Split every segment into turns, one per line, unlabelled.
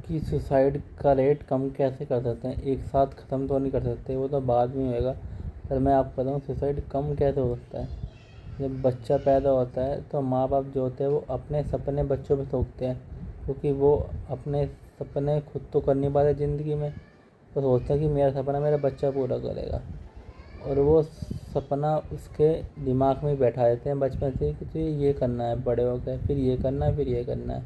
कि सुसाइड का रेट कम कैसे कर सकते हैं। एक साथ ख़त्म तो नहीं कर सकते, वो तो बाद में होएगा, पर मैं आपको बताऊँ सुसाइड कम कैसे हो सकता है। जब बच्चा पैदा होता है तो माँ बाप जो होते हैं वो अपने सपने बच्चों पे थोपते हैं, क्योंकि वो अपने सपने खुद तो कर नहीं पाते ज़िंदगी में, तो सोचते हैं कि मेरा सपना मेरा बच्चा पूरा करेगा, और वो सपना उसके दिमाग में बैठा देते हैं बचपन से कि तुझे ये करना है, बड़े हो गए फिर ये करना है, फिर ये करना है।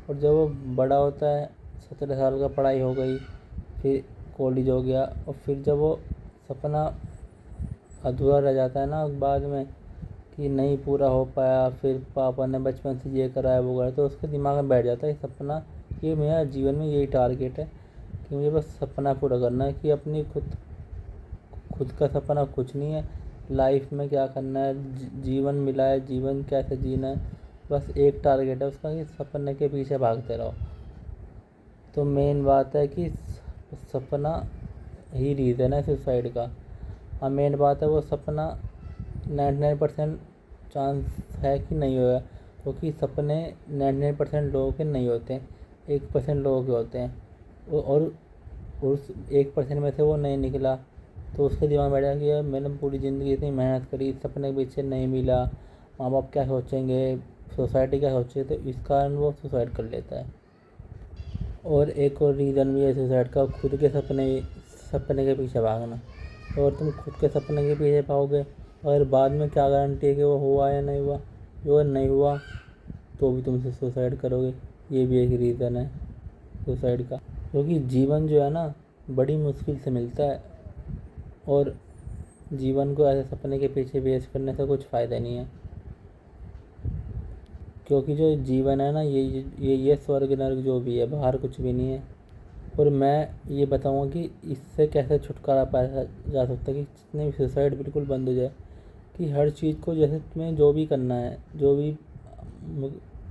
और जब वो बड़ा होता है, 17 साल का पढ़ाई हो गई, फिर कॉलेज हो गया, और फिर जब वो सपना अधूरा रह जाता है ना बाद में कि नहीं पूरा हो पाया, फिर पापा ने बचपन से ये कराया वो कराया, तो उसके दिमाग में बैठ जाता है सपना, ये मेरा जीवन में यही टारगेट है कि मुझे बस सपना पूरा करना है। कि अपनी खुद खुद का सपना कुछ नहीं है, लाइफ में क्या करना है, जीवन मिला है, जीवन कैसे जीना है, बस एक टारगेट है उसका कि सपने के पीछे भागते रहो। तो मेन बात है कि सपना ही रीज़न है सुसाइड का। हाँ, मेन बात है वो सपना 99% चांस है कि नहीं होगा, क्योंकि सपने 99% लोगों के नहीं होते हैं, 1% लोगों के होते हैं। और उस 1% में से वो नहीं निकला तो उसके दिमाग में बैठा कि यार मैंने पूरी ज़िंदगी इतनी मेहनत करी, सपने के पीछे नहीं मिला, माँ बाप क्या सोचेंगे, सोसाइटी क्या सोचेगी, तो इस कारण वो सुसाइड कर लेता है। और एक और रीज़न भी है सुसाइड का, खुद के सपने के पीछे भागना। तो अगर तुम खुद के सपने के पीछे भागोगे, और बाद में क्या गारंटी है कि वो हुआ या नहीं हुआ, जो नहीं हुआ तो भी तुमसे सुसाइड करोगे। ये भी एक रीज़न है सुसाइड का, क्योंकि जीवन जो है ना बड़ी मुश्किल से मिलता है, और जीवन को ऐसे सपने के पीछे वेस्ट करने से कुछ फ़ायदा नहीं है। क्योंकि जो जीवन है ना ये स्वर्ग नरक जो भी है, बाहर कुछ भी नहीं है। और मैं ये बताऊंगा कि इससे कैसे छुटकारा पाया जा सकता है कि जितने भी सुसाइड बिल्कुल बंद हो जाए। कि हर चीज़ को जैसे तुम्हें जो भी करना है, जो भी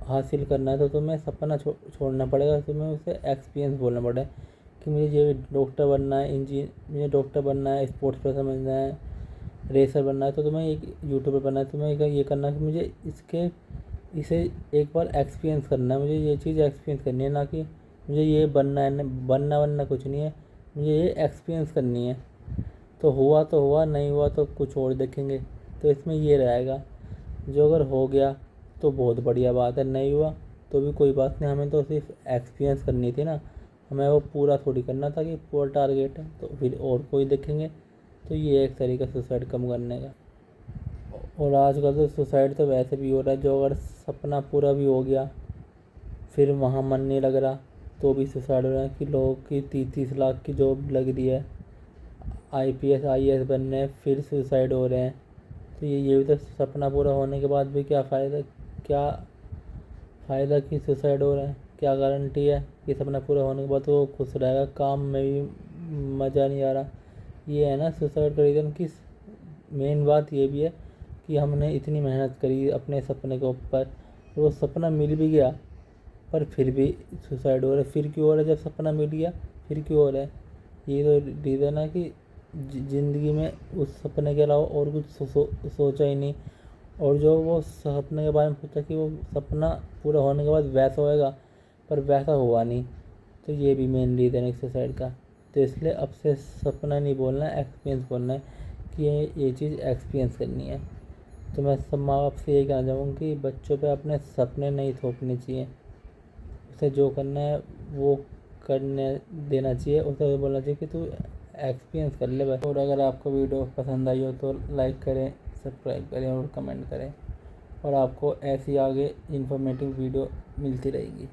हासिल करना है, तो तुम्हें सपना छोड़ना पड़ेगा, तुम्हें उसे एक्सपीरियंस बोलना पड़ेगा कि मुझे ये डॉक्टर बनना है, मुझे डॉक्टर बनना है, स्पोर्ट्स पर्सन बनना है, रेसर बनना है, तो तुम्हें एक यूट्यूबर बनना है, तुम्हें ये करना है कि मुझे इसे एक बार एक्सपीरियंस करना है, मुझे ये चीज़ एक्सपीरियंस करनी है, ना कि मुझे ये बनना है। बनना कुछ नहीं है, मुझे ये एक्सपीरियंस करनी है। तो हुआ, नहीं हुआ तो कुछ और देखेंगे। तो इसमें ये रहेगा, जो अगर हो गया तो बहुत बढ़िया बात है, नहीं हुआ तो भी कोई बात नहीं, हमें तो सिर्फ एक्सपीरियंस करनी थी ना, हमें वो पूरा थोड़ी करना था कि पूरा टारगेट है तो फिर और कोई देखेंगे। तो ये एक तरीका सुसाइड कम करने का। और आजकल तो सुसाइड तो वैसे भी हो रहा है, जो अगर सपना पूरा भी हो गया फिर वहाँ मन नहीं लग रहा तो भी सुसाइड हो रहा है। कि लोगों की 30-30 लाख की जॉब लग रही है, IPS IAS बनने, फिर सुसाइड हो रहे हैं। तो ये भी तो सपना पूरा होने के बाद भी क्या फ़ायदा कि सुसाइड हो रहा है। क्या गारंटी है कि सपना पूरा होने के बाद वो खुश रहेगा, काम में भी मज़ा नहीं आ रहा। ये है ना सुसाइड का रीज़न। कि मेन बात ये भी है कि हमने इतनी मेहनत करी अपने सपने के ऊपर, तो वो सपना मिल भी गया पर फिर भी सुसाइड हो रहा है। फिर क्यों हो रहा है, जब सपना मिल गया फिर क्यों हो रहा है। ये तो रीज़न है कि ज़िंदगी में उस सपने के अलावा और कुछ सोचा ही नहीं, और जो वो सपने के बारे में सोचा कि वो सपना पूरा होने के बाद वैसा होएगा, पर वैसा हुआ नहीं। तो ये भी मेन रीज़न है सुसाइड का। तो इसलिए अब से सपना नहीं बोलना है, एक्सपीरियंस बोलना है कि ये चीज़ एक्सपीरियंस करनी है। तो मैं सब माँ बाप से यही कहना चाहूँगा कि बच्चों पे अपने सपने नहीं थोपने चाहिए, उसे जो करना है वो करने देना चाहिए। उसे बोलना चाहिए कि तू एक्सपीरियंस कर ले बस। और अगर आपको वीडियो पसंद आई हो तो लाइक करें, सब्सक्राइब करें और कमेंट करें, और आपको ऐसी आगे इन्फॉर्मेटिव वीडियो मिलती रहेगी।